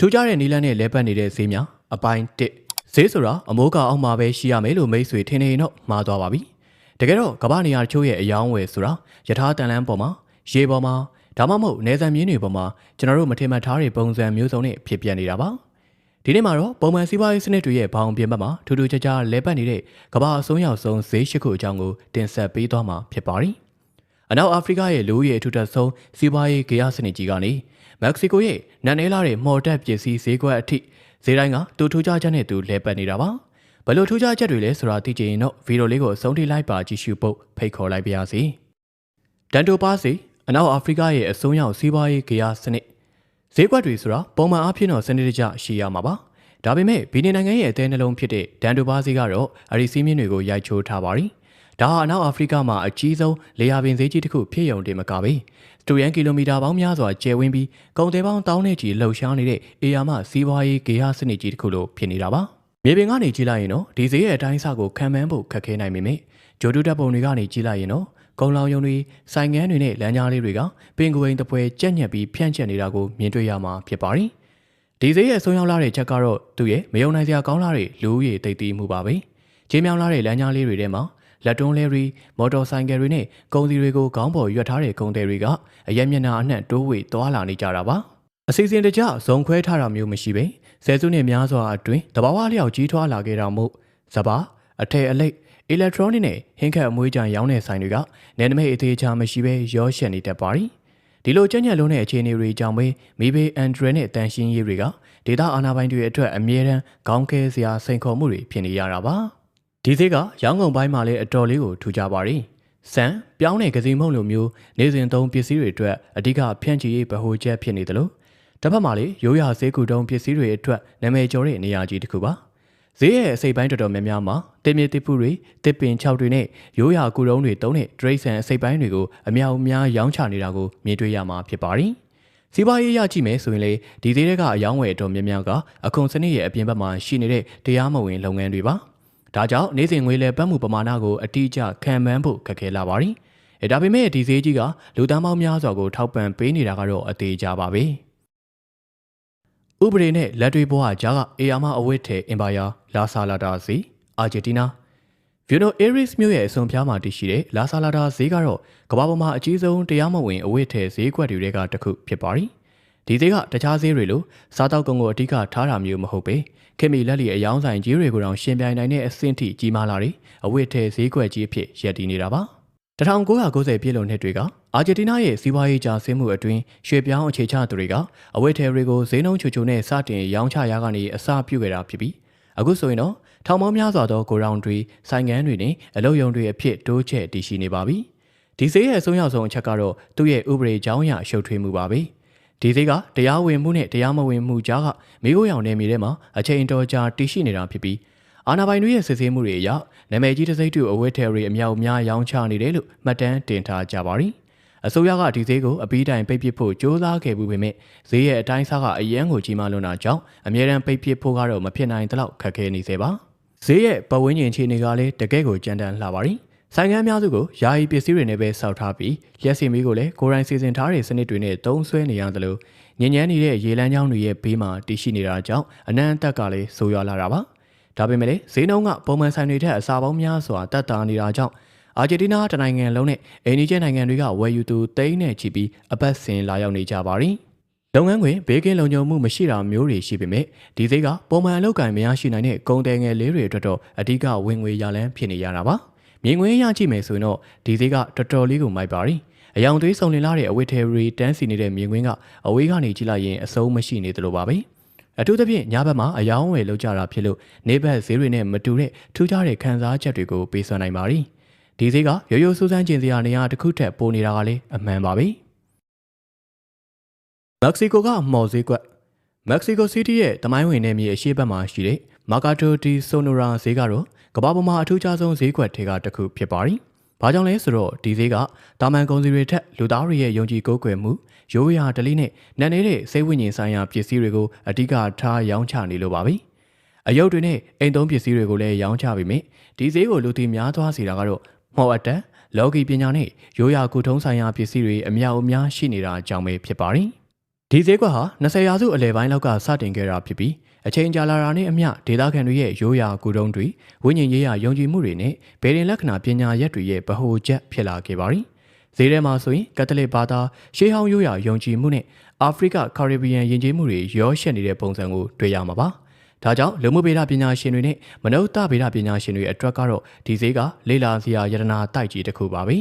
ထူးခြားတဲ့နီလန်းနဲ့လဲပတ်နေတဲ့ဈေးများအပိုင်း1ဈေးဆိုတာအမိုးကောင်အောက်မှာပဲရှိရမယ်လို့မိတ်ဆွေထင်နေရင်တော့မှားသွားပါပြီတကယ်တော့ကမ္ဘာနေရာချို့ရဲ့အယောင်းဝယ်ဆိုတာယထာတန်လန်းပေါ်မှာရေပေါ်မှာဒါမှမဟုတ်နေဆန်မြင်းတွေပေါ်မှာကျွန်တော်တို့မထင်မှတ်ထားတဲ့ပုံစံမျိုးစုံနဲ့ဖြစ်ပြနေတာပါဒီနေ့မှာတော့ပုံမှန်စီးပွားရေးစနစ်တွေရဲ့ဘောင်ပြင်ဘက်မှာထူးထူးခြားခြားလဲပတ်နေတဲ့ကမ္ဘာအဆုံးရောက်ဆုံးဈေးရှိခုအကြောင်းကိုတင်ဆက်ပေးသွားမှာဖြစ်ပါတယ်အနောက်အာဖရိကရဲ့လူဦးရေအထူးထပ်ဆုံးစီးပွားရေးဂေယစနစ်ကြီးကနေမက္ကဆီကိုရဲ့နန်နဲလာတဲ့မော်တက်ပစ္စည်းဈေးကွက်အထိဈေးတိုင်းကတူထူးခြားချက်နဲ့တူလဲပတ်နေတာပါဘလို့ထူးခြားချက်တွေလဲဆိုတာသိချင်ရင်တော့ဗီဒီယိုလေးကိုအဆုံးထိလိုက်ပါကြည့်ရှုဖို့ဖိတ်ခေါ်လိုက်ပါရစေဒန်တိုပါစီအနောက်အာဖရိကရဲ့အဆုံးရောက်စီးပွားရေးဂေယစနစ်ဈေးကွက်တွေဆိုတာပုံမှန်အားဖြင့်တော့စနစ်တကျရှိရမှာပါဒါပေမဲ့ဘီနီနိုင်ငံရဲ့အသေးနှလုံးဖြစ်တဲ့ဒန်တိုပါစီကတော့အရီစီးမြင့်တွေကိုရိုက်ချိုးထားပါရီဒါဟာအနောက်အာဖရိကမှာအကြီးဆုံးလေယာပင်ဈေးကြီးတစ်ခုဖြစ်ရုံတင်မကပဲစတူရန်ကီလိုမီတာပေါင်းများစွာကျယ်ဝန်းပြီးကုန်သည်ပေါင်းတောင်းနဲ့ချီလှုပ်ရှားနေတဲ့အေယာမစီးပွားရေးဂေယစနစ်ကြီးတစ်ခုလိုဖြစ်နေတာပါမြေပြင်ကနေကြည့်လိုက်ရင်တော့ဒီဈေးရဲ့အတိုင်းအဆကိုခံမှန်းဖို့ခက်ခဲနိုင်ပေမဲ့ဂျိုဒူတပ်ပုံတွေကနေကြည့်လိုက်ရင်တော့ကုန်းလောင်ယုံတွေဆိုင်ငန်းတွေနဲ့လမ်းကြားလေးတွေကပင်ကိုယ်အိမ်တစ်ပွဲကြက်ညက်ပြီးဖြန့်ကျက်နေတာကိုမြင်တွေ့ရမှာဖြစ်ပါတယ်ဒီဈေးရဲ့ဆုံးရောက်လာတဲ့ချက်ကတော့သူ့ရဲ့မယုံနိုင်စရာကောင်းလာတဲ့လူဦးရေတိတ်တီးမှုပါပဲခြေမြောင်လာတဲ့လမ်းကြားလေးတွေထဲမှာလက်တွန်းလဲရီမော်တော်ဆိုင်ကယ်တွေနဲ့ကုန်စည်တွေကိုခေါင်းပေါ်ရွက်ထားတဲ့ကုန်သည်တွေကအရက်မျက်နှာအနှံ့တိုးဝေသွားလာနေကြတာပါအစီအစဉ်တကျဇုံခွဲထားတာမျိုးမရှိပဲဆယ်စုနှစ်များစွာအတွင်းတဘာဝလျောက်ကြီးထွားလာခဲ့တာမို့စပါအထည်အလိပ်အီလက်ထရောနစ်နဲ့ဟင်းခတ်အမွှေးကြံရောင်းတဲ့ဆိုင်တွေကနယ်နိမိတ်အသေးချာမရှိပဲရောရှက်နေတတ်ပါရီဒီလိုကြက်ညက်လုံးတဲ့အခြေအနေတွေကြောင့်ပဲမီဘေအန်ဒရနဲ့တန်ရှင်းရေးတွေကဒေတာအာဏာပိုင်တွေအတွက်အမြဲတမ်းခေါင်းခဲစရာစိန်ခေါ်မှုတွေဖြစ်နေရတာပါဒီသေးကရောင်းကုန်ပိုင်းမှာလည်းအတော်လေးကိုထူကြပါရီစံပြောင်းတဲ့ကစီမုံလိုမျိုးနေစဉ်သုံးပစ္စည်းတွေအတွက်အဓိကဖြန့်ချီရေးဗဟိုချက်ဖြစ်နေတယ်လို့တစ်ဖက်မှာလည်းရိုးရာဈေးကူတုံးပစ္စည်းတွေအတွက်နာမည်ကျော်တဲ့နေရာကြီးတစ်ခုပါဈေးရဲ့အစိပ်ပိုင်းတော်တော်များများမှာတင်မြေတစ်ပူတွေတစ်ပင်6တွေနဲ့ရိုးရာကူတုံးတွေတုံးတဲ့ဒရိတ်ဆန်အစိပ်ပိုင်းတွေကိုအများအများရောင်းချနေတာကိုမြင်တွေ့ရမှာဖြစ်ပါရီစီးပွားရေးရကြည့်မယ်ဆိုရင်လေဒီဈေးတွေကအယောင်းဝယ်အတော်များများကအခွန်စနစ်ရဲ့အပြင်ဘက်မှာရှိနေတဲ့တရားမဝင်လုပ်ငန်းတွေပါဒါကြောင့်နေ့စဉ်ငွေလဲပတ်မှုပမာဏကိုအတိအကျခံမှန်းဖို့ခက်ခဲလာပါရီဒါပေမဲ့ဒီဈေးကြီးကလူသားပေါင်းများစွာကိုထောက်ပံ့ပေးနေတာကတော့အသေးကြပါပဲဥပဒေနဲ့လက်တွေဘဝကြားကအေယာမအဝတ်ထဲအင်ပါယာလာဆာလာတာစီအာဂျင်တီးနားဗီယိုနိုအေရစ်မြို့ရဲ့အစွန်ဖျားမှာတည်ရှိတဲ့လာဆာလာတာဈေးကတော့ကမ္ဘာပေါ်မှာအကြီးဆုံးတရားမဝင်အဝတ်ထဲဈေးကွက်တွေကတစ်ခုဖြစ်ပါရီဒီဈေးကတခြားဈေးတွေလိုစားတောက်ကုန်ကိုအဓိကထားတာမျိုးမဟုတ်ပဲခင်မီလက်လီအယောင်းဆိုင်ကြီးတွေကိုတောင်ရှင်ပြိုင်နိုင်တဲ့အဆင့်ထိကြီးမားလာတဲ့အဝတ်ထဲဈေးကွက်ကြီးအဖြစ်ရပ်တည်နေတာပါ1990ပြည့်လွန်နှစ်တွေကအာဂျင်တီးနားရဲ့စီးပွားရေးကျဆင်းမှုအတွင်းရွှေပြောင်းအခြေချသူတွေကအဝတ်ထဲတွေကိုဈေးနှုန်းချိုချိုနဲ့စတင်ရောင်းချရာကနေအစပြုခဲ့တာဖြစ်ပြီးအခုဆိုရင်တော့ထောင်ပေါင်းများစွာသောကိုရောင်တွေဆိုင်ငန်းတွေနဲ့အလုပ်ရုံတွေအဖြစ်တိုးချဲ့တည်ရှိနေပါပြီဒီဈေးရဲ့အဆုံးရောက်ဆုံးအချက်ကတော့သူ့ရဲ့ဥပဒေကြောင်းအရရှုပ်ထွေးမှုပါပဲဒီဈေးကတရားဝင်မှုနဲ့တရားမဝင်မှုကြားကမိခိုးရောင်နယ်မြေထဲမှာအချိန်တော်ကြာတည်ရှိနေတာဖြစ်ပြီးအာဏာပိုင်တွေရဲ့စစ်ဆေးမှုတွေအရနာမည်ကြီးတစ်စိတ်တူအဝတ်ထဲတွေအမြောက်အများရောင်းချနေတယ်လို့မှတ်တမ်းတင်ထားကြပါရီအစိုးရကဒီဈေးကိုအပီးတိုင်ပိတ်ပစ်ဖို့ကြိုးစားခဲ့မှုပေမဲ့ဈေးရဲ့အတိုင်းအဆကအရန်ကိုကြီးမားလွန်းတာကြောင့်အမြဲတမ်းပိတ်ပစ်ဖို့ကတော့မဖြစ်နိုင်တဲ့လောက်ခက်ခဲနေစေပါဈေးရဲ့ပတ်ဝန်းကျင်အခြေအနေကလည်းတကယ့်ကိုကြမ်းတမ်းလှပါရီဆိုင်ငန်းများစုကိုယာယီပစ္စည်းတွေနဲ့ပဲစောက်ထားပြီးလျှက်စီမီကိုလည်းကိုယ်တိုင်စီစဉ်ထားတဲ့စနစ်တွေနဲ့သုံးဆွဲနေရသလိုညဉ့်ညမ်းနေတဲ့ရေလမ်းကြောင်းတွေရဲ့ဘေးမှာတည်ရှိနေတာကြောင့်အနံ့အသက်ကလည်းဆိုးရွားလာတာပါဒါပေမဲ့လည်းဈေးနှုန်းကပုံမှန်ဆိုင်တွေထက်အစာပေါင်းများစွာတက်တာနေတာကြောင့်အာဂျင်တီးနားတနိုင်ငံလုံးနဲ့အိန္ဒိယနိုင်ငံတွေကဝယ်ယူသူသိန်းနဲ့ချီပြီးအပတ်စဉ်လာရောက်နေကြပါရီလုပ်ငန်းခွင်ဘေးကင်းလုံခြုံမှုမရှိတာမျိုးတွေရှိပေမဲ့ဒီဈေးကပုံမှန်အလုပ်ကိုင်မရရှိနိုင်တဲ့ကုန်တယ်ငယ်လေးတွေအတွက်တော့အဓိကဝင်ငွေရလန်းဖြစ်နေရတာပါမြင်ငွေရကြည့်မယ်ဆိုရင်တော့ဒီဈေးကတော်တော်လေးကိုမိုက်ပါရီအယောင်သွေးစုံလင်လာတဲ့အဝတ်ထဲရီတန်းစီနေတဲ့မြင်ကွင်းကအဝေးကနေကြည့်လိုက်ရင်အဆုံးမရှိနေသလိုပါပဲအထူးသဖြင့်ညဘက်မှာအယောင်ဝယ်လောက်ကြတာဖြစ်လို့နေဘက်ဈေးတွေနဲ့မတူတဲ့ထူးခြားတဲ့ခံစားချက်တွေကိုပေးစွမ်းနိုင်ပါရီဒီဈေးကရိုးရိုးစူးစမ်းကျင်စရာနေရာတစ်ခုထက်ပိုနေတာကလည်းအမှန်ပါပဲမက္ကဆီကိုကမှော်ဈေးကွက်မက္ကဆီကိုစီးတီးရဲ့တမိုင်းဝင်နယ်မြေအရှေ့ဘက်မှာရှိတဲ့မာကာတိုဒီဆိုနိုရာဈေးကတော့ကမ္ဘာပေါ်မှာအထူးခြားဆုံးဈေးကွက်ထဲကတစ်ခုဖြစ်ပါရီဘာကြောင့်လဲဆိုတော့ဒီဈေးကတာမန်ကုန်စည်တွေထက်လူသားတွေရဲ့ယုံကြည်ကိုးကွယ်မှုရိုးရာဓလေ့နဲ့နန်းနေတဲ့စိတ်ဝိညာဉ်ဆိုင်ရာပစ္စည်းတွေကိုအဓိကထားရောင်းချနေလို့ပါပဲအယုတ်တွေနဲ့အိမ်သုံးပစ္စည်းတွေကိုလည်းရောင်းချပေမဲ့ဒီဈေးကိုလူသိများသွားစေတာကတော့မော်အတက်လော်ဂီပညာနဲ့ရိုးရာကုထုံးဆိုင်ရာပစ္စည်းတွေအများအများရှိနေတာကြောင့်ပဲဖြစ်ပါရီ ဒီဈေးကွက်ဟာ20ရာစုအလယ်ပိုင်းလောက်ကစတင်ခဲ့တာဖြစ်ပြီးအချိန်ကြာလာတာနဲ့အမျှဒေသခံတွေရဲ့ရိုးရာကူတုံးတွေဝိညာဉ်ရေးရာယုံကြည်မှုတွေနဲ့ဗေဒင်လက္ခဏာပညာရက်တွေရဲ့ဗဟိုချက်ဖြစ်လာခဲ့ပါသည်ဈေးထဲမှာဆိုရင်ကက်သလစ်ဘာသာရှေးဟောင်းရိုးရာယုံကြည်မှုနဲ့အာဖရိကကာရစ်ဘီယန်ယဉ်ကျေးမှုတွေရောရှက်နေတဲ့ပုံစံကိုတွေ့ရမှာပါဒါကြောင့်လူမှုဗေဒပညာရှင်တွေနဲ့မနုဿဗေဒပညာရှင်တွေအတွက်ကတော့ဒီဈေးကလေလာစရာယတနာတိုက်ကြီးတစ်ခုပါပဲ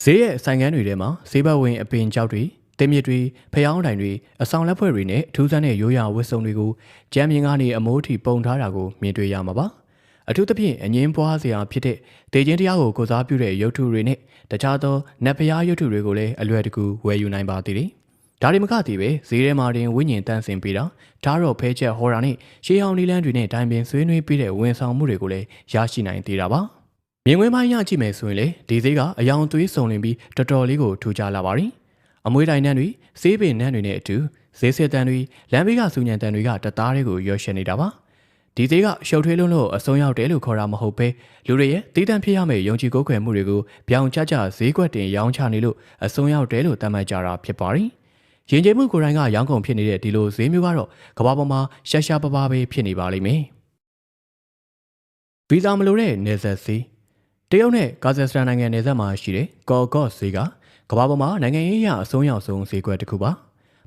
ဈေးရဲ့ဆိုင်ကန်းတွေထဲမှာဈေးဘက်ဝင်အပင်ကျောက်တွေတင်မြစ်တွေဖျောင်းတိုင်တွေအဆောင်လက်ဖွဲ့တွေနဲ့ထူးဆန်းတဲ့ရိုးရာဝတ်စုံတွေကိုကြမ်းမြင်ကနေအမိုးထီပုံထားတာကိုမြင်တွေ့ရမှာပါအထူးသဖြင့်အငင်းပွားစရာဖြစ်တဲ့ဒေချင်းတရားကိုကိုစားပြုတဲ့ရုပ်ထုတွေနဲ့တခြားသောနတ်ဖျားရုပ်ထုတွေကိုလည်းအလွယ်တကူဝယ်ယူနိုင်ပါသေးတယ်ဒါတွေမကသေးပဲဈေးထဲမှာတင်ဝိညာဉ်တန်းစင်ပေးတာဓာတ်ရော်ဖဲချက်ဟော်တာနဲ့ရှေးဟောင်းနီလန်းတွေနဲ့တိုင်ပင်ဆွေးနွေးပေးတဲ့ဝန်ဆောင်မှုတွေကိုလည်းရရှိနိုင်သေးတာပါမြင်ကွင်းပိုင်းရကြည့်မယ်ဆိုရင်လေဒီဈေးကအယောင်သွေးစုံလင်ပြီးတော်တော်လေးကိုထူခြားလာပါတယ်အမွေးတိုင်နှံတွေဆေးပင်နှံတွေနဲ့အတူဈေးစစ်တန်တွေလမ်းဘေးကစူညံတန်တွေကတသားတွေကိုရွှေရှက်နေတာပါဒီဈေးကရှုပ်ထွေးလုံးလို့အစုံရောက်တယ်လို့ခေါ်တာမဟုတ်ပဲလူတွေရဲ့တည်တံ့ဖြစ်ရမယ့်ယုံကြည်ကိုးကွယ်မှုတွေကိုပြောင်းချဈေးကွက်တင်ရောင်းချနေလို့အစုံရောက်တယ်လို့သတ်မှတ်ကြတာဖြစ်ပါတယ်ယဉ်ကျေးမှုကိုယ်တိုင်ကရောင်းကုန်ဖြစ်နေတဲ့ဒီလိုဈေးမျိုးကတော့ကမ္ဘာပေါ်မှာရှာရှာပပပဲဖြစ်နေပါလိမ့်မယ်ဗီဇာမလိုတဲ့နယ်စပ်ဈေးတရုတ်နဲ့ကာဇက်စတန်နိုင်ငံနယ်စပ်မှာရှိတဲ့ကော်ကော့ဈေးကကမ္ဘာပေါ်မှာနိုင်ငံရေးအရအဆုံးရောက်ဆုံးဈေးကွက်တစ်ခုပ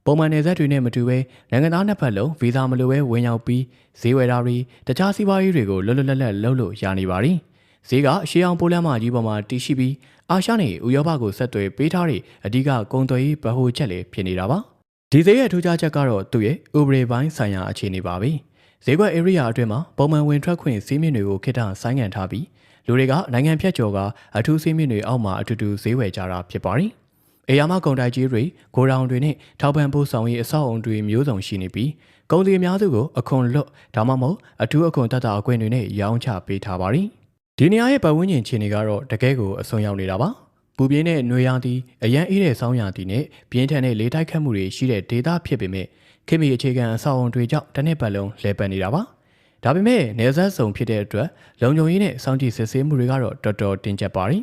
ါပုံမှန်နယ်စပ်တွေနဲ့မတူဘဲနိုင်ငံသားနှစ်ဖက်လုံးဗီဇာမလိုဘဲဝင်ရောက်ပြီးဈေးဝယ်တာတွေတခြားစီးပွားရေးတွေကိုလွတ်လွတ်လပ်လပ်လုပ်လို့ရနေပါပြီဈေးကရှေးအောင်ပိုးလမ်းမကြီးပေါ်မှာတည်ရှိပြီးအာရှနဲ့ဥရောပကိုဆက်သွယ်ပေးထားတဲ့အဓိကကုန်သွယ်ရေးဗဟိုချက်လည်းဖြစ်နေတာပါဒီဈေးရဲ့ထူးခြားချက်ကတော့သူ့ရဲ့ဥပဒေပိုင်းဆိုင်ရာအခြေအနေပါပဲဈေးကွက် area အတွင်းမှာပုံမှန်ဝင်ထွက်ခွင့်စီးမြင့်တွေကိုခေတ္တဆိုင်းငံ့ထားပြီးလူတွေကနိုင်ငံဖြတ်ကျော်ကအထူးစီးမြင့်တွေအောက်မှာအတူတူဈေးဝယ်ကြတာဖြစ်ပါတယ်အေယာမကုန်တိုက်ကြီးတွေဂိုဒေါင်တွေနဲ့ထောက်ပံ့ပို့ဆောင်ရေးအဆောက်အုံတွေမျိုးစုံရှိနေပြီးကုန်စည်အများစုကိုအခွန်လွတ်ဒါမှမဟုတ်အထူးအခွန်တက်တာအခွင့်တွေနဲ့ရောင်းချပေးထားပါတယ်ဒီနေရာရဲ့ပတ်ဝန်းကျင်ခြေနေကတော့တကယ်ကိုအဆွံရောက်နေတာပါပူပြင်းတဲ့ຫນွေရာသီအရန်အေးတဲ့ဆောင်းရာသီနဲ့ပြင်းထန်တဲ့လေတိုက်ခတ်မှုတွေရှိတဲ့ဒေသဖြစ်ပေမဲ့ခေတ်မီအခြေခံအဆောက်အုံတွေကြောင့်တစ်နှစ်ပတ်လုံးလဲပတ်နေတာပါဒါပေမဲ့နေဆက်စုံဖြစ်တဲ့အတွက်လုံခြုံရေးနဲ့စောင့်ကြည့်စစ်ဆေးမှုတွေကတော့တော်တော်တင်းကျပ်ပါတယ်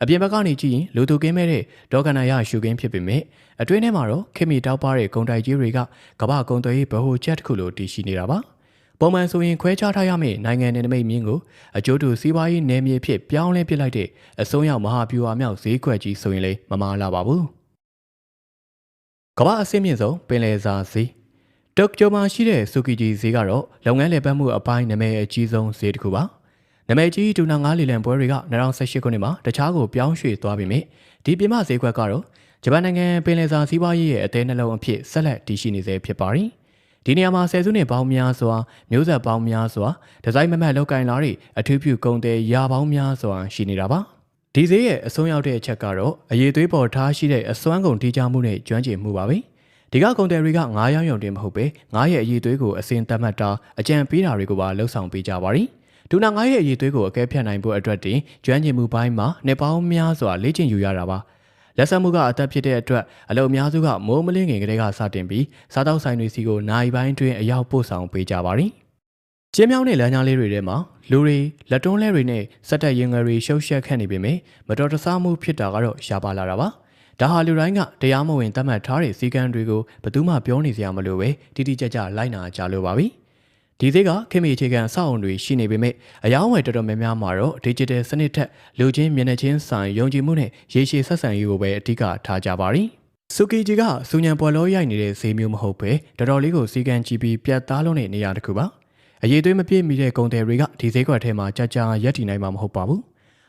အပြင်ဘက်ကနေကြည့်ရင်လူသူကင်းမဲ့တဲ့ဒေါကနာရရှုခင်းဖြစ်ပေမဲ့အတွင်းထဲမှာတော့ခေတ်မီတောက်ပါတဲ့ဂုံတိုက်ကြီးတွေကကမ္ဘာကုံသွေးဗဟိုချက်တစ်ခုလိုတည်ရှိနေတာပါပုံမှန်ဆိုရင်ခွဲခြားထားရမယ့်နိုင်ငံနယ်နိမိတ်မြင့်ကိုအကျိုးတူစီးပွားရေးနယ်မြေဖြစ်ပြောင်းလဲပစ်လိုက်တဲ့အစုံရောက်မဟာဗျူဟာမြောက်ဈေးကွက်ကြီးဆိုရင်လည်းမမားလာပါဘူးကမ္ဘာအဆင့်မြင့်ဆုံးပင်လယ်စာဈေးတိုကျိုမှာရှိတဲ့ဆူကီဂျီဈေးကတော့လုပ်ငန်းလည်ပတ်မှုအပိုင်းနာမည်အကြီးဆုံးဈေးတစ်ခုပါနာမည်ကြီးဒူနာငါးလီလံပွဲတွေက2018ခုနှစ်မှာတခြားကိုပြောင်းရွှေ့သွားပြီးမြင့်ဒီပြမဈေးကွက်ကတော့ဂျပန်နိုင်ငံပင်လယ်စာစီးပွားရေးရဲ့အသေးနှလုံးအဖြစ်ဆက်လက်တည်ရှိနေစေဖြစ်ပါတယ်ဒီနေရာမှာဆယ်စုနှစ်ပေါင်းများစွာမျိုးဆက်ပေါင်းများစွာဒီဇိုင်းမမတ်လောက်ကင်လာတဲ့အထူးပြုကုန်တဲ့ရာပေါင်းများစွာရှိနေတာပါဒီဈေးရဲ့အဆုံးရောက်တဲ့အချက်ကတော့အရေးသွေးပေါ်ထားရှိတဲ့အစွမ်းကုန်တီးကြမှုနဲ့ကျွမ်းကျင်မှုပါပဲဒီကကုန်တယ်တွေက9ရောင်းရုံတင်မဟုတ်ပဲ9ရဲ့အရေးသွေးကိုအစင်သတ်မှတ်တာအကြံပေးတာတွေကိုပါလှုပ်ဆောင်ပေးကြပါရီဒူနာ9ရဲ့အရေးသွေးကိုအကဲဖြတ်နိုင်ဖို့အတွက်တင်ကျွမ်းကျင်မှုပိုင်းမှာနှစ်ပေါင်းများစွာလေ့ကျင့်ယူရတာပါလက်ဆက်မှုကအသက်ဖြစ်တဲ့အတွက်အလုံအများစုကမိုးမလင်းခင်ကတည်းကစတင်ပြီးစားတောက်ဆိုင်တွေစီကိုနိုင်ပိုင်းတွင်အရောက်ပို့ဆောင်ပေးကြပါရီကျင်းမြောင်းတဲ့လမ်းကြားလေးတွေထဲမှာလူတွေလက်တွန်းလဲတွေနဲ့စက်တက်ရင်ငယ်တွေရှုပ်ရှက်ခတ်နေပေမဲ့မတော်တဆမှုဖြစ်တာကတော့ရှားပါလာတာပါဒါဟာလူတိုင်းကတရားမဝင်သတ်မှတ်ထားတဲ့စီကံတွေကိုဘယ်သူမှပြောနေစရာမလိုပဲတိတိကျကျလိုက်နာကြလို့ပါပြီဒီသေးကခင်မီအခြေခံအဆောက်အုံတွေရှိနေပေမဲ့အယောင်းဝယ်တော်တော်များများမှာတော့ digital စနစ်ထက်လူချင်းမျက်နှာချင်းဆိုင်ယုံကြည်မှုနဲ့ရေရှည်ဆက်ဆံရေးကိုပဲအဓိကထားကြပါရီဆူကီဂျီကစူညံပေါ်လောရိုက်နေတဲ့ဈေးမျိုးမဟုတ်ပဲတော်တော်လေးကိုစီကံကြည့်ပြီးပြတ်သားလုံးတဲ့နေရာတစ်ခုပါအရေးသွေးမပြည့်မီတဲ့ကုန်တယ်တွေကဒီဈေးကွက်ထဲမှာကြာကြာရက်တည်နိုင်မှာမဟုတ်ပါဘူး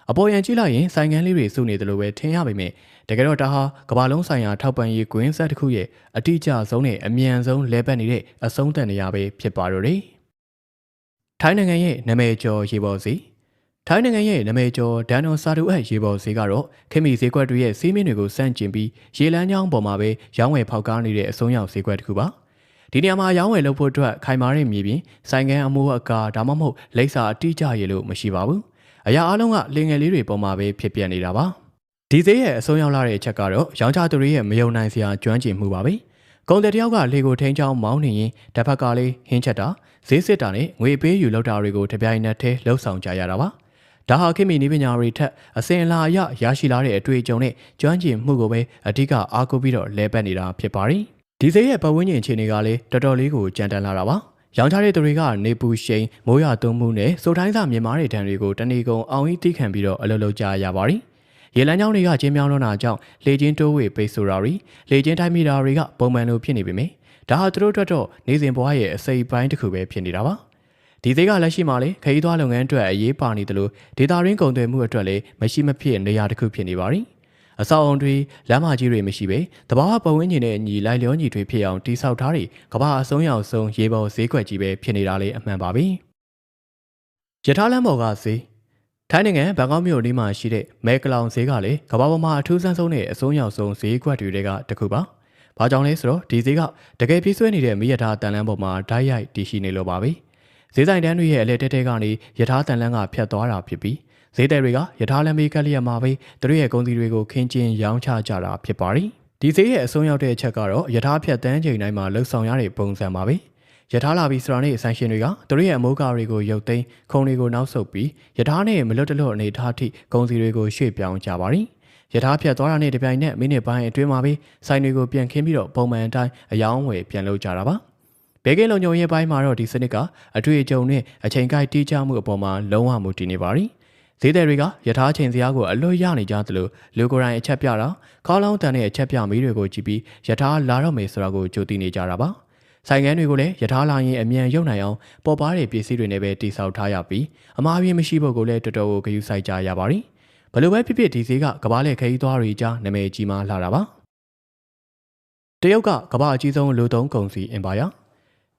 အပေါ်ရန်ကြည့်လိုက်ရင်ဆိုင်ကန်းလေးတွေစုနေတယ်လို့ပဲထင်ရပေမဲ့တကယ်တော့ဒါဟာကမ္ဘာလုံးဆိုင်ရာထောက်ပံ့ရေးကွင်းဆက်တစ်ခုရဲ့အတိအကျဆုံးနဲ့အမြန်ဆုံးလဲပတ်နေတဲ့အဆုံးသတ်နေရပဲဖြစ်ပါတော့တယ်ထိုင်းနိုင်ငံရဲ့နာမည်ကျော်ရေပေါ်ဈေးထိုင်းနိုင်ငံရဲ့နာမည်ကျော်ဒန်နိုဆာဒူအပ်ရေပေါ်ဈေးကတော့ခင်မီဈေးကွက်တွေရဲ့စီးမင်းတွေကိုစန့်ကျင်ပြီးရေလမ်းကြောင်းပေါ်မှာပဲရောင်းဝယ်ဖောက်ကားနေတဲ့အဆုံးရောက်ဈေးကွက်တစ်ခုပါဒီနေရာမှာရောင်းဝယ်လုပ်ဖို့အတွက်ခိုင်မာတဲ့မြေပြင်ဆိုင်ကန်းအမိုးအကာဒါမှမဟုတ်လိပ်စာအတိအကျရေလို့မရှိပါဘူးအရာအလုံးကလင်ငယ်လေးတွေပေါ်မှာပဲဖြစ်ပြနေတာပါဒီဈေးရဲ့အဆုံးရောက်လာတဲ့အချက်ကတော့ရောင်းချသူတွေရဲ့မယုံနိုင်စရာကျွမ်းကျင်မှုပါပဲကုန်တဲ့တယောက်ကလေကိုထိန်းချောင်းမောင်းနေရင်တစ်ဖက်ကလေးဟင်းချက်တာဈေးစစ်တာနဲ့ငွေပေးယူလောက်တာတွေကိုတပြိုင်နက်တည်းလှုပ်ဆောင်ကြရတာပါဒါဟာခင်မီနည်းပညာတွေထက်အစင်အလာအရရရှိလာတဲ့အတွေ့အကြုံနဲ့ကျွမ်းကျင်မှုကိုပဲအဓိကအားကိုးပြီးတော့လဲပတ်နေတာဖြစ်ပါတယ် ဒီဈေးရဲ့ပတ်ဝန်းကျင်အခြေအနေကလည်းတော်တော်လေးကိုကြမ်းတမ်းလာတာပါရောင်းချတဲ့သူတွေကနေပူရှိန်မိုးရွာသွန်းမှုနဲ့စိုးတိုင်းစာမြန်မာတွေတန်တွေကိုတဏီကုံအောင်ကြီးတီးခံပြီးတော့အလုပ်လုပ်ကြရပါတယ်ရေလမ်းကြောင်းတွေကကျင်းမြောင်းလွန်းတာကြောင့်လေကျင်းတိုးဝေပိတ်ဆို့တာတွေလေကျင်းတိုင်းမီတာတွေကပုံမှန်လိုဖြစ်နေပေမယ့်ဒါဟာသူတို့အတွက်တော့နေစဉ်ဘဝရဲ့အစိပ်ပိုင်းတစ်ခုပဲဖြစ်နေတာပါဒီသေးကလက်ရှိမှာလေခရီးသွားလုပ်ငန်းအတွက်အရေးပါနေတယ်လို့ဒေတာရင်းကုန်သွယ်မှုအတွက်လည်းမရှိမဖြစ်နေရာတစ်ခုဖြစ်နေပါပြီအဆောက်အုံတွေလမ်းမကြီးတွေမရှိပဲတဘာဝပတ်ဝန်းကျင်နဲ့အညီလိုက်လျောညီတွေဖြစ်အောင်တိဆောက်ထားတဲ့ကမ္ဘာအဆုံးရောက်ဆုံးရေပေါ်ဈေးကွက်ကြီးပဲဖြစ်နေတာလေအမှန်ပါပဲရထားလမ်းပေါ်ကဈေးထိုင်းနိုင်ငံဘန်ကောက်မြို့လေးမှာရှိတဲ့မဲကလောင်ဈေးကလည်းကမ္ဘာပေါ်မှာအထူးဆန်းဆုံးနဲ့အဆုံးရောက်ဆုံးဈေးကွက်တွေကတစ်ခုပါ။ဘာကြောင့်လဲဆိုတော့ဒီဈေးကတကယ်ပြည့်စွဲနေတဲ့မိရထားတန်လန်းပေါ်မှာဓာတ်ရိုက်တည်ရှိနေလို့ပါပဲ။ဈေးဆိုင်တန်းတွေရဲ့အလဲတဲတဲကနေရထားတန်လန်းကဖြတ်သွားတာဖြစ်ပြီးဈေးသည်တွေကရထားလမ်းဘေးကလျက်မှာပဲသူတို့ရဲ့ကုန်စည်တွေကိုခင်းကျင်းရောင်းချကြတာဖြစ်ပါတယ်။ဒီဈေးရဲ့အဆုံးရောက်တဲ့အချက်ကတော့ရထားဖြတ်တန်းချိန်တိုင်းမှာလှုပ်ဆောင်ရတဲ့ပုံစံပါပဲ။ရထားလာပြီးစရာနဲ့အဆိုင်ရှင်တွေကသူတို့ရဲ့အမိုးကားတွေကိုရုပ်သိမ်းခုံတွေကိုနောက်ဆုတ်ပြီးရထားနဲ့မလွတ်တလွတ်အနေထားထိကုန်စည်တွေကိုရွှေ့ပြောင်းကြပါတယ်။ရထားဖြတ်သွားတာနဲ့တပြိုင်နက်မိနစ်ပိုင်းအတွင်းမှာပဲဆိုင်တွေကိုပြန်ခင်းပြီးတော့ပုံမှန်အတိုင်းအယောင်းဝယ်ပြန်လုပ်ကြတာပါ။ဘေးကင်းလုံခြုံရေးပိုင်းမှာတော့ဒီစနစ်ကအတွေ့အကြုံနဲ့အချိန်ကိုက်တီးကြမှုအပေါ်မှာလုံးဝမူတည်နေပါသည်။ဈေးသည်တွေကရထားချိန်စရာကိုအလွတ်ရနေကြသလိုလူကိုယ်တိုင်အချက်ပြတာခေါင်းလောင်းတန်တဲ့အချက်ပြမီးတွေကိုကြည့်ပြီးရထားလာတော့မယ်ဆိုတာကိုကြိုသိနေကြတာပါ။ဆိုင်ငန်းတွေကိုလည်းရထားလာရင်အမြန်ရုပ်နိုင်အောင်ပေါ်ပါတဲ့ပစ္စည်းတွေနဲ့ပဲတိစောက်ထားရပြီးအမှားပြင်းမရှိဖို့ကိုလည်းတော်တော်ကိုဂရုစိုက်ကြရပါတယ်။ဘယ်လိုပဲဖြစ်ဖြစ်ဒီဈေးကကမ္ဘာ့လက်ခရီးသွားတွေကြားနာမည်ကြီးမားလာတာပါ။တရုတ်ကကမ္ဘာအကြီးဆုံးလူသုံးကုန်စည်အင်ပါယာ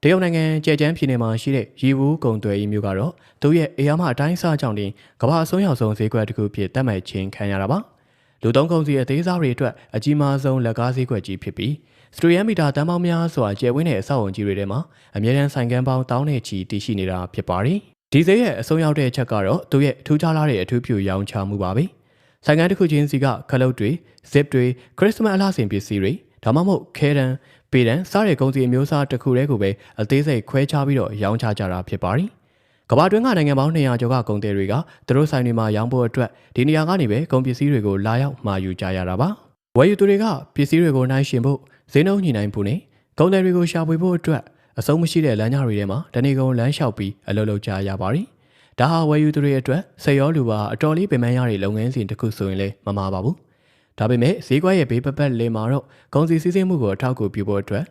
တရုတ်နိုင်ငံကြဲကျန်းပြည်နယ်မှာရှိတဲ့ရီဝူးကုန်သွယ်ရေးမြို့ကတော့သူ့ရဲ့အေယာမအတိုင်းအစားကြောင့်တင်ကမ္ဘာအဆုံးရောက်ဆုံးဈေးကွက်တစ်ခုဖြစ်သတ်မှတ်ခြင်းခံရတာပါ။လူသုံးကုန်စည်အသေးစားတွေအတွက်အကြီးမားဆုံးလက်ကားဈေးကွက်ကြီးဖြစ်ပြီးစတူဒီယံမီတာတန်းပေါင်းများစွာကျယ်ဝန်းတဲ့အဆောက်အုံကြီးတွေထဲမှာအမြဲတမ်းဆိုင်ကန်းပေါင်းတောင်းနဲ့ချီတည်ရှိနေတာဖြစ်ပါတယ်။ဒီဈေးရဲ့အဆုံးရောက်တဲ့အချက်ကတော့သူ့ရဲ့ထူးခြားလာတဲ့အထူးပြုရောင်းချမှုပါပဲ။ဆိုင်ကန်းတစ်ခုချင်းစီကခလုတ်တွေ၊ဇစ်တွေ၊ခရစ်စမတ်အလှဆင်ပစ္စည်းတွေဒါမှမဟုတ်ခဲတံပေတံစားတဲ့ကုန်စည်အမျိုးအစားတစ်ခုတည်းကိုပဲအသေးစိတ်ခွဲခြားပြီးတော့ရောင်းချကြတာဖြစ်ပါတယ်။ကမ္ဘာတွင်းကနိုင်ငံပေါင်း200ကျော်ကကုန်သည်တွေကသူတို့ဆိုင်တွေမှာရောင်းဖို့အတွက်ဒီနေရာကနေပဲကုန်ပစ္စည်းတွေကိုလာရောက်မှာယူကြရတာပါ။ဝယ်ယူသူတွေကပစ္စည်းတွေကိုနှိုင်းယှဉ်ဖို့ဈေးနှုန်းညှိနှိုင်းဖို့နဲ့ကုန်သည်တွေကိုရှာဖွေဖို့အတွက်အဆုံးမရှိတဲ့လမ်းကြောင်းတွေထဲမှာတဏီကုံလမ်းလျှောက်ပြီးအလုပ်လုပ်ကြရပါတယ်။ဒါဟာဝယ်ယူသူတွေအတွက်စိတ်ရောလူပါအတော်လေးပင်ပန်းရတဲ့လုပ်ငန်းစဉ်တစ်ခုဆိုရင်လည်းမမှားပါဘူး။ဒါပေမဲ့ဈေးကွက်ရဲ့ဘေးပတ်ပတ်လည်မှာတော့ကုန်စည်စည်းစိမ်မှုကိုအထောက်အကူပြုဖို့အတွက်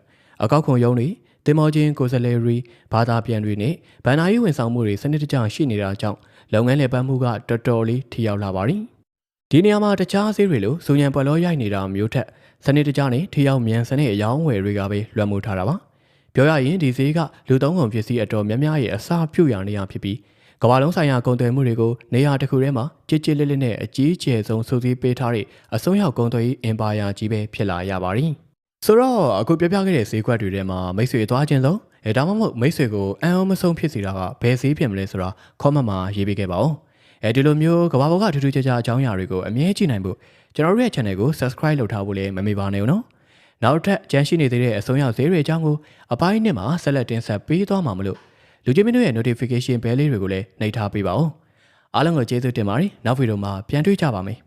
အကောက်ခွန်ရုံးတွေတင်မောချင်းကိုယ်စားလှယ်တွေဘာသာပြန်တွေနဲ့ဗန်နာရေးဝန်ဆောင်မှုတွေစနစ်တကျရှိနေတာကြောင့်လုပ်ငန်းလည်ပတ်မှုကတော်တော်လေးထိရောက်လာပါတယ်။ဒီနေရာမှာတခြားဈေးတွေလိုစူညံပလောရိုက်နေတာမျိုးထက်စနစ်တကျနဲ့ထိရောက်မြန်ဆန်တဲ့အယောင်းဝယ်တွေကပဲလွှမ်းမိုးထားတာပါ။ပြောရရင်ဒီဈေးကလူသုံးကုန်ပစ္စည်းအတော်များများရဲ့အစာပြုတ်ရနေရဖြစ်ပြီးကမ္ဘာလုံးဆိုင်ရာကုန်သွယ်မှုတွေကိုနေရာတစ်ခုထဲမှာကြည်ကြည်လစ်လစ်နဲ့အကြီးအကျယ်ဆုံးစုစည်းပေးထားတဲ့အဆုံးရောက်ကုန်သွယ်ရေးအင်ပါယာကြီးပဲဖြစ်လာရပါတယ်။ဆိုတော့အခုပြောပြခဲ့တဲ့ဈေးကွက်တွေထဲမှာမိတ်ဆွေသွားခြင်းဆုံးဒါမှမဟုတ်မိတ်ဆွေကိုအံ့ဩမဆုံးဖြစ်စေတာကဘယ်ဈေးဖြစ်မလဲဆိုတာ comment မှာရေးပေးခဲ့ပါဦး။ဒီလိုမျိုးကမ္ဘာပေါ်ကထူးထူးခြားခြားအကြောင်းအရာတွေကိုအမြဲကြည့်နိုင်ဖို့ကျွန်တော်တို့ရဲ့ channel ကို subscribe လုပ်ထားဖို့လည်းမမေ့ပါနဲ့ဦးနော်။နောက်ထပ်ကြမ်းရှိနေသေးတဲ့အဆုံးရောက်ဈေးတွေအကြောင်းကိုအပိုင်းနှစ်မှာဆက်လက်တင်ဆက်ပေးသွားမှာမလို့လူချင်းမင်းတို့ရဲ့ notification bell လေးတွေကိုလည်းနှိပ်ထားပေးပါဦး။အားလုံးကိုကျေးဇူးတင်ပါတယ်။နောက်ဗီဒီယိုမှာပြန်တွေ့ကြပါမယ်။